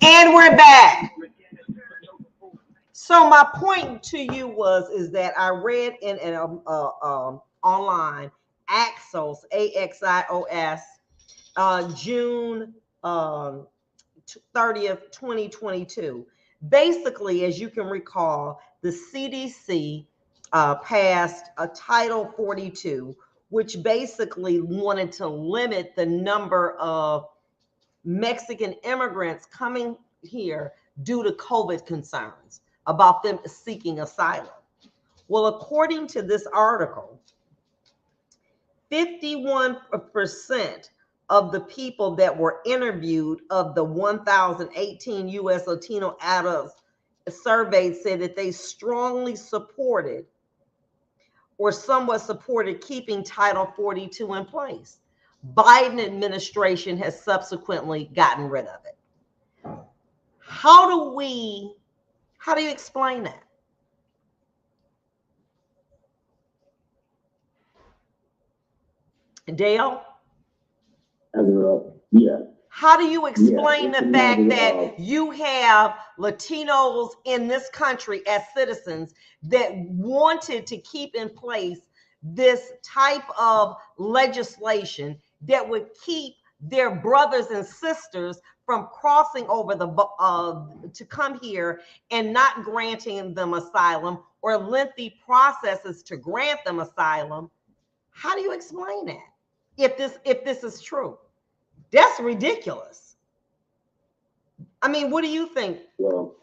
And we're back. So my point to you is that I read in an online Axios, AXIOS, June 30th, 2022. Basically, as you can recall, the CDC passed a Title 42, which basically wanted to limit the number of Mexican immigrants coming here due to COVID concerns about them seeking asylum. Well, according to this article, 51% of the people that were interviewed of the 1,018 U.S. Latino adults surveyed said that they strongly supported or somewhat supported keeping Title 42 in place. Biden administration has subsequently gotten rid of it. How do you explain that? Dale? Yeah. How do you explain the fact that you have Latinos in this country as citizens that wanted to keep in place this type of legislation that would keep their brothers and sisters from crossing over to come here and not granting them asylum or lengthy processes to grant them asylum? How do you explain that? If this is true? That's ridiculous. I mean, what do you think? Well,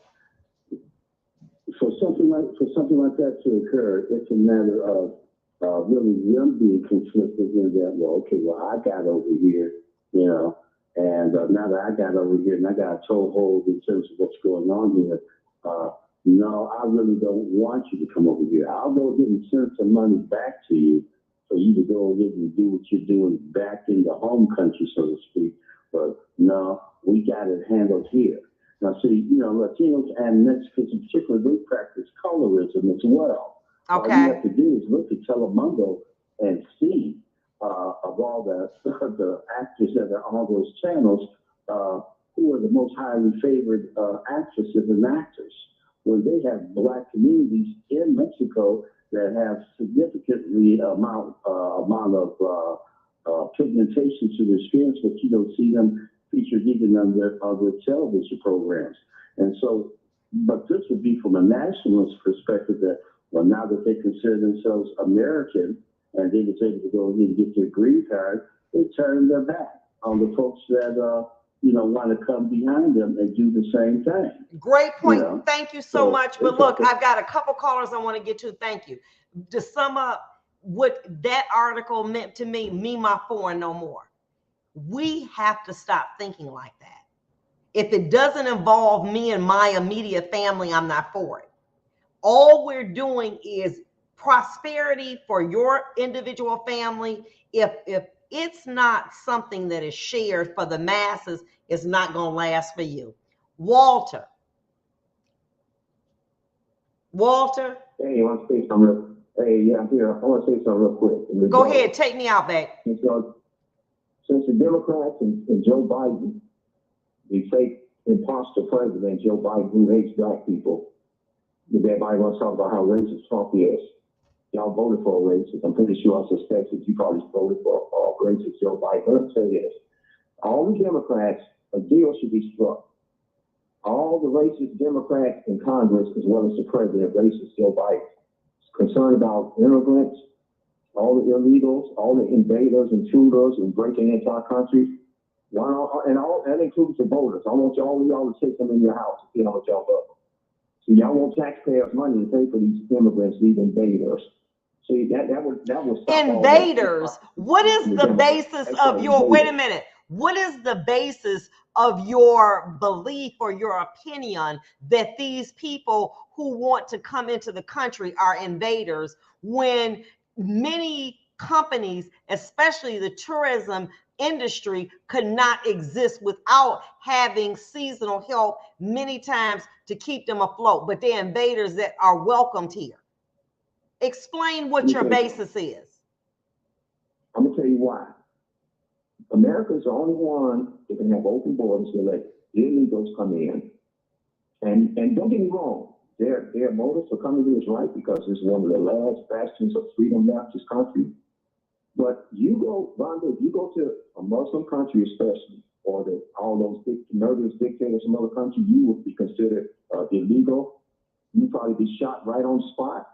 for something like that to occur, it's a matter of really them being conflicted in that. Well, okay, I got over here, and now that I got over here and I got a toehold in terms of what's going on here. No, I really don't want you to come over here. I'll go ahead and send some money back to you for you to go ahead and do what you're doing back in the home country, so to speak. But no, we got it handled here. Now, see, Latinos and Mexicans in particular, they practice colorism as well. Okay. All you have to do is look at Telemundo and see of all the actors that are on those channels, who are the most highly favored actresses and actors. When they have Black communities in Mexico that have significantly amount of pigmentation to their skins, but you don't see them featured even on their television programs. And so, but this would be from a nationalist perspective that, well, now that they consider themselves American and they was able to go ahead and get their green card, they turn their back on the folks that, want to come behind them and do the same thing. Great point. Thank you so much. But look, I've got a couple callers I want to get to. Thank you. To sum up what that article meant to me, my four and no more. We have to stop thinking like that. If it doesn't involve me and my immediate family, I'm not for it. All we're doing is prosperity for your individual family. If it's not something that is shared for the masses, it's not going to last for you. Walter. Hey, you want to say something? Hey, yeah, here. I want to say something real quick. Go ahead. Take me out, babe. Since the Democrats and Joe Biden, the fake imposter president, Joe Biden, who hates Black people, everybody wants to talk about how racist Trump is. Y'all voted for a racist. I'm pretty sure I suspect that you probably voted for a racist Joe Biden. But let's say this. All the Democrats, a deal should be struck. All the racist Democrats in Congress, as well as the president, racist Joe Biden, is concerned about immigrants, all the illegals, all the invaders, intruders, and breaking into our country. That includes the voters. I want y'all to take them in your house and see how much y'all love them. See, y'all want taxpayers' money to pay for these immigrants, these invaders. See, that was invaders. What is the basis of your? Wait a minute. What is the basis of your belief or your opinion that these people who want to come into the country are invaders when many companies, especially the tourism industry, could not exist without having seasonal help many times to keep them afloat, but they're invaders that are welcomed here? Explain what your basis is. I'm going to tell you why. America is the only one that can have open borders to let illegals come in. And don't get me wrong, their motives for coming here is right because it's one of the last bastions of freedom left this country. But you go, Vonda, if you go to a Muslim country especially, or all those murderous dictators from other countries, you would be considered illegal. You'd probably be shot right on spot.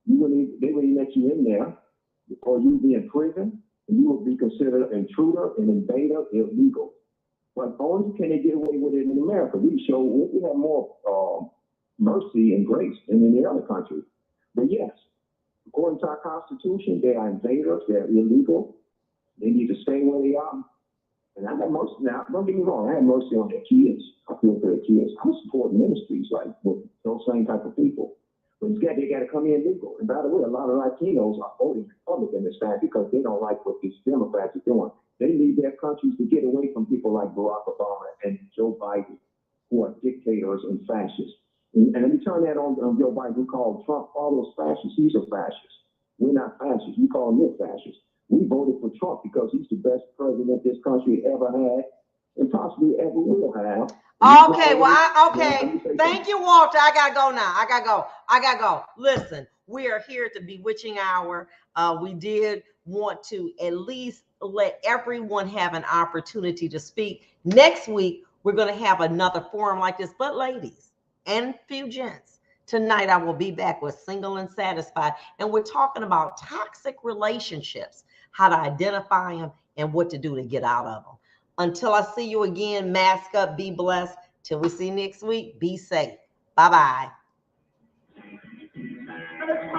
They wouldn't even let you in there, or you'd be in prison, and you would be considered an intruder, an invader, illegal. But only can they get away with it in America. We have more mercy and grace than in the other countries. But yes, according to our Constitution, they are invaders, they're illegal, they need to stay where they are. And I have mercy. Now, don't get me wrong, I have mercy on their kids. I feel for their kids. I support ministries like with those same type of people. But instead, they got to come in legal. And by the way, a lot of Latinos are voting Republican this time because they don't like what these Democrats are doing. They leave their countries to get away from people like Barack Obama and Joe Biden, who are dictators and fascists. And let me turn that on Joe Biden, who called Trump all those fascists. He's a fascist. We're not fascists. We call him fascists. We voted for Trump because he's the best president this country ever had and possibly ever will have. Okay, Thank you, Walter. I gotta go now. I gotta go. Listen, we are here at the Bewitching Hour. We did want to at least let everyone have an opportunity to speak. Next week, we're going to have another forum like this, but ladies and few gents. Tonight, I will be back with Single and Satisfied, and we're talking about toxic relationships, how to identify them, and what to do to get out of them. Until I see you again, mask up, be blessed. Till we see you next week, be safe. Bye-bye.